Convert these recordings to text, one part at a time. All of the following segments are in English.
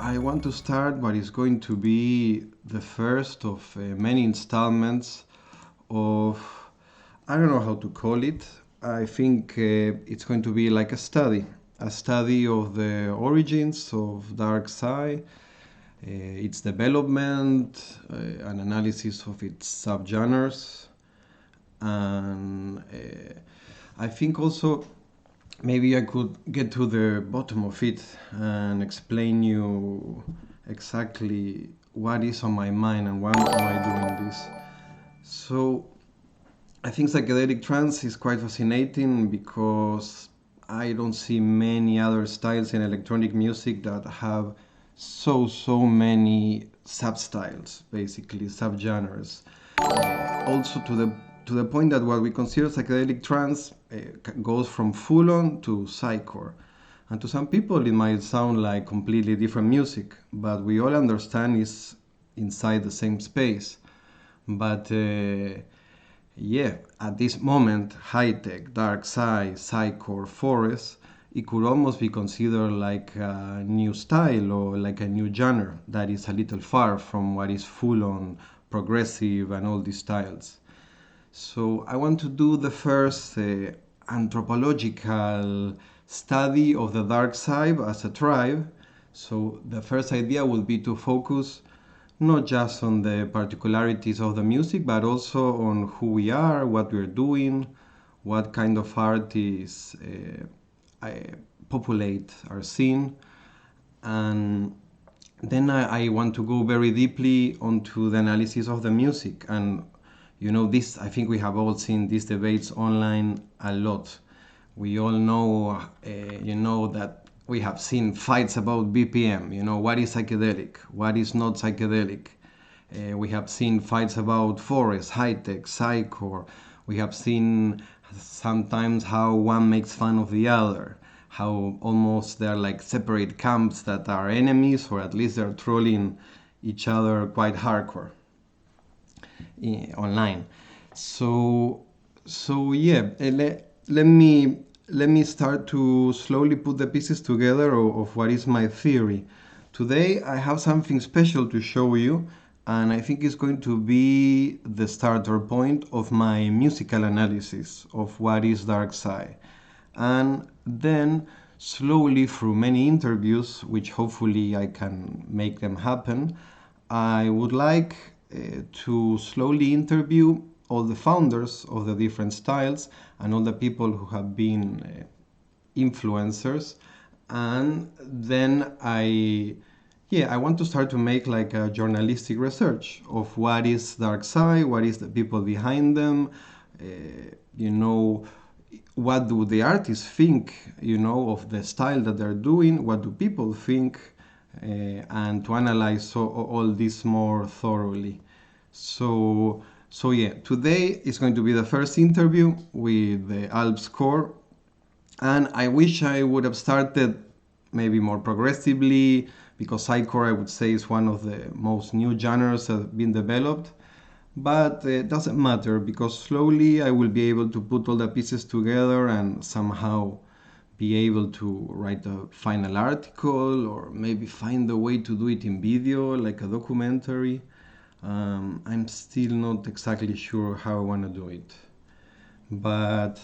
I want to start what is going to be the first of many installments of, I don't know how to call it. I think it's going to be like a study of the origins of Darkpsy, its development, an analysis of its subgenres, and I think also maybe I could get to the bottom of it and explain you exactly what is on my mind and why am I doing this. So I think psychedelic trance is quite fascinating because I don't see many other styles in electronic music that have so many substyles, basically subgenres. Also to the point that what we consider psychedelic trance goes from full on to psychcore. And to some people it might sound like completely different music, but we all understand it's inside the same space. But yeah, at this moment, high-tech, dark sci, psychcore, forest, it could almost be considered like a new style or like a new genre that is a little far from what is full-on progressive and all these styles. So I want to do the first anthropological study of the dark side as a tribe. So the first idea will be to focus not just on the particularities of the music, but also on who we are, what we're doing, what kind of artists populate our scene. And then I want to go very deeply onto the analysis of the music. And you know, this, I think we have all seen these debates online a lot. We all know, that we have seen fights about BPM, what is psychedelic, what is not psychedelic. We have seen fights about forest, high-tech, psychcore. We have seen sometimes how one makes fun of the other, how almost they're like separate camps that are enemies, or at least they're trolling each other quite hardcore online. So yeah, let me start to slowly put the pieces together of what is my theory. Today I have something special to show you, and I think it's going to be the starter point of my musical analysis of what is dark side. And then slowly through many interviews, which hopefully I can make them happen, I would like to slowly interview all the founders of the different styles and all the people who have been influencers. And then I want to start to make like a journalistic research of what is dark side, what is the people behind them, what do the artists think, of the style that they're doing, what do people think, and to analyze all this more thoroughly. So yeah, today is going to be the first interview with the Alps core, and I wish I would have started maybe more progressively, because psychcore I would say is one of the most new genres that have been developed. But it doesn't matter, because slowly I will be able to put all the pieces together and somehow be able to write a final article, or maybe find a way to do it in video, like a documentary. I'm still not exactly sure how I want to do it. But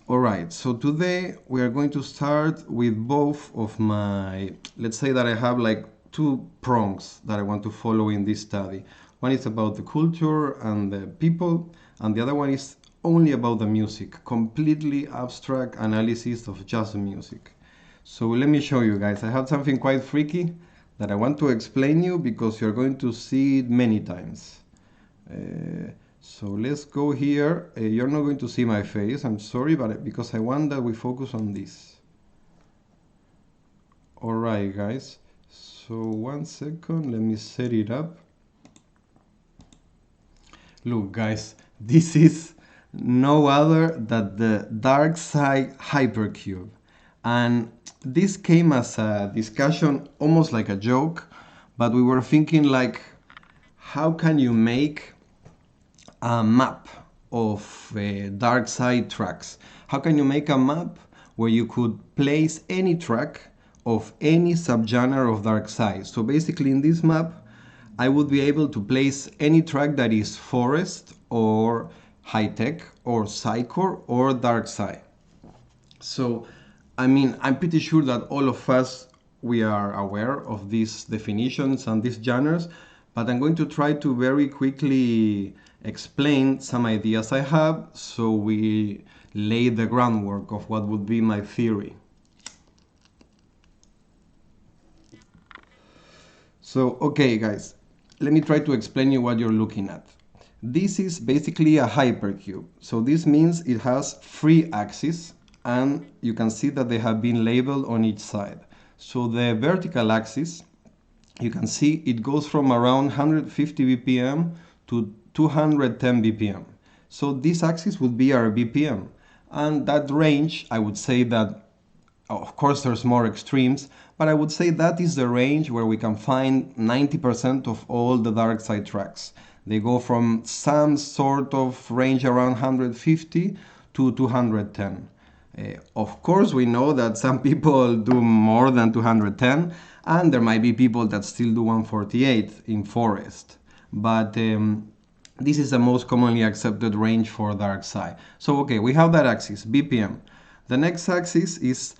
alright, so today we are going to start with both of my, let's say that I have like two prongs that I want to follow in this study. One is about the culture and the people, and the other one is only about the music, completely abstract analysis of just the music. So let me show you guys. I have something quite freaky that I want to explain you, because you're going to see it many times. So let's go here. You're not going to see my face, I'm sorry, but because I want that we focus on this. Alright guys, so 1 second, let me set it up. Look guys, this is no other than the Darkpsy Hypercube. And this came as a discussion, almost like a joke, but we were thinking like, how can you make a map of Darkpsy tracks? How can you make a map where you could place any track of any subgenre of Darkpsy. So basically in this map, I would be able to place any track that is forest or high-tech or psychcore or Darkpsy. So, I mean, I'm pretty sure that all of us, we are aware of these definitions and these genres, but I'm going to try to very quickly explain some ideas I have so we lay the groundwork of what would be my theory. So, okay guys, let me try to explain you what you're looking at. This is basically a hypercube. So this means it has 3 axes, and you can see that they have been labeled on each side. So the vertical axis, you can see it goes from around 150 BPM to 210 BPM. So this axis would be our BPM. And that range, I would say that, of course there's more extremes, but I would say that is the range where we can find 90% of all the Darkpsy tracks. They go from some sort of range around 150 to 210. Of course, we know that some people do more than 210, and there might be people that still do 148 in forest. But this is the most commonly accepted range for Darkpsy. So, okay, we have that axis, BPM. The next axis is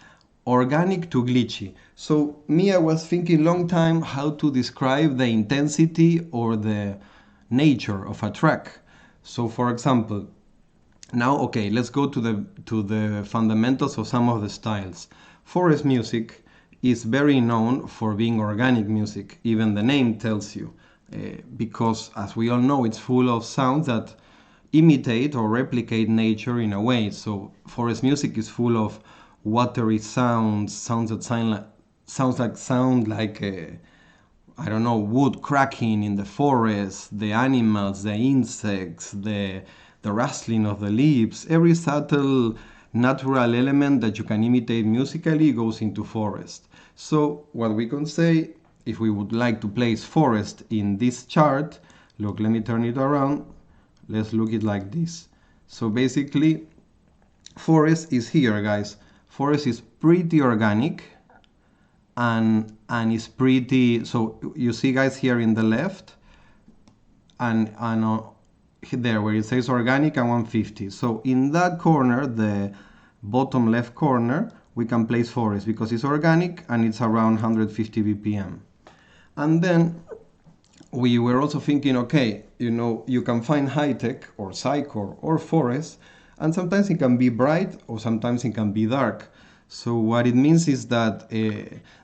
organic to glitchy. So, I was thinking long time how to describe the intensity or the nature of a track. So, for example, now, okay, let's go to the fundamentals of some of the styles. Forest music is very known for being organic music, even the name tells you, because as we all know, it's full of sounds that imitate or replicate nature in a way. So forest music is full of watery sounds, sounds that sound like I don't know, wood cracking in the forest, the animals, the insects, the rustling of the leaves. Every subtle natural element that you can imitate musically goes into forest. So what we can say, if we would like to place forest in this chart, look, let me turn it around. Let's look it like this. So basically, forest is here, guys. Forest is pretty organic and is pretty, so you see guys here in the left and there where it says organic and 150. So in that corner, the bottom left corner, we can place forest because it's organic and it's around 150 BPM. And then we were also thinking, okay, you know, you can find high-tech or psychcore or forest, and sometimes it can be bright or sometimes it can be dark. So what it means is that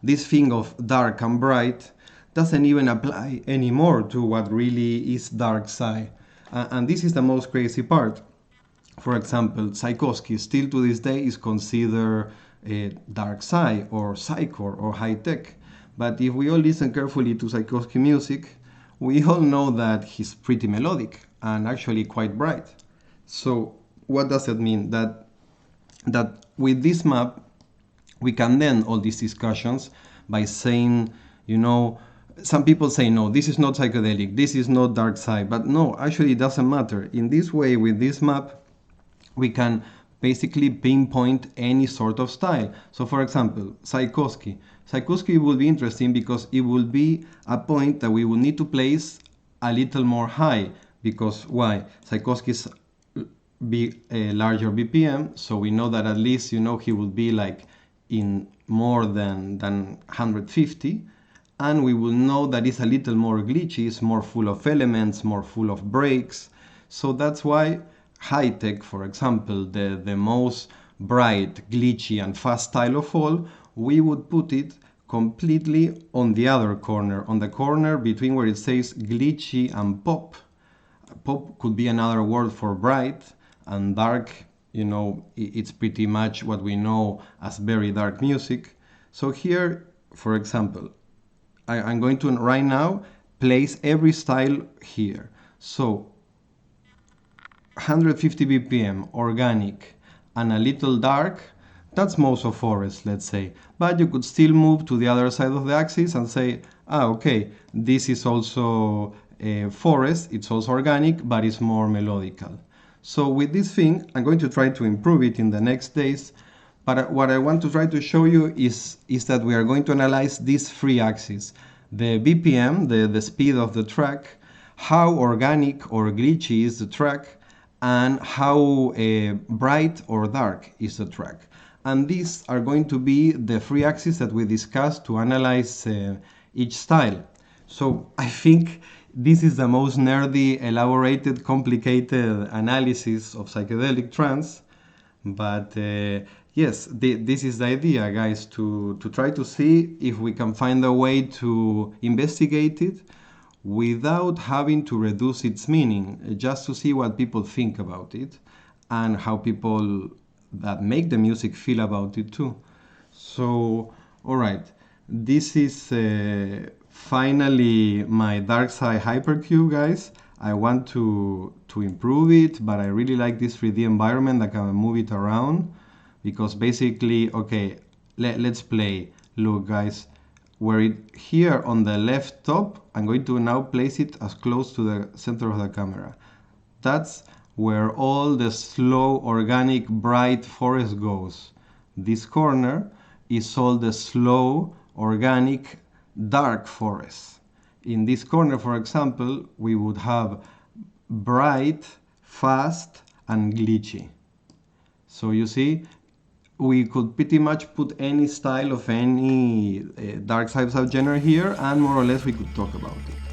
this thing of dark and bright doesn't even apply anymore to what really is Darkpsy. And this is the most crazy part. For example, Tchaikovsky still to this day is considered Darkpsy or psychcore or high-tech. But if we all listen carefully to Tchaikovsky music, we all know that he's pretty melodic and actually quite bright. So what does it mean? That with this map, we can end all these discussions by saying, you know, some people say, no, this is not psychedelic, this is not Darkpsy, but no, actually it doesn't matter. In this way, with this map, we can basically pinpoint any sort of style. So for example, Tchaikovsky will be interesting because it will be a point that we will need to place a little more high, because why? Tchaikovsky's be a larger BPM, so we know that at least, you know, he will be like in more than 150, and we will know that it's a little more glitchy, it's more full of elements, more full of breaks. So that's why high-tech, for example, the most bright, glitchy and fast style of all, we would put it completely on the other corner, on the corner between where it says glitchy and pop. Pop could be another word for bright, and dark, you know, it's pretty much what we know as very dark music. So here, for example, I'm going to right now place every style here. So 150 BPM, organic, and a little dark, that's most of forest, let's say. But you could still move to the other side of the axis and say, okay, this is also forest, it's also organic, but it's more melodical. So with this thing, I'm going to try to improve it in the next days, But what I want to try to show you is that we are going to analyze these three axes. The BPM, the speed of the track, how organic or glitchy is the track, and how bright or dark is the track. And these are going to be the three axes that we discussed to analyze each style. So I think this is the most nerdy, elaborated, complicated analysis of psychedelic trance. But yes, this is the idea, guys, to try to see if we can find a way to investigate it without having to reduce its meaning, just to see what people think about it and how people that make the music feel about it too. So, all right, this is finally my Darkpsy Hypercube, guys. I want to improve it, but I really like this 3D environment. I can move it around because basically, okay, let's play. Look, guys, here on the left top, I'm going to now place it as close to the center of the camera. That's where all the slow, organic, bright forest goes. This corner is all the slow, organic, dark forest. In this corner, for example, we would have bright, fast, and glitchy. So you see, we could pretty much put any style of any dark subgenre here, and more or less we could talk about it.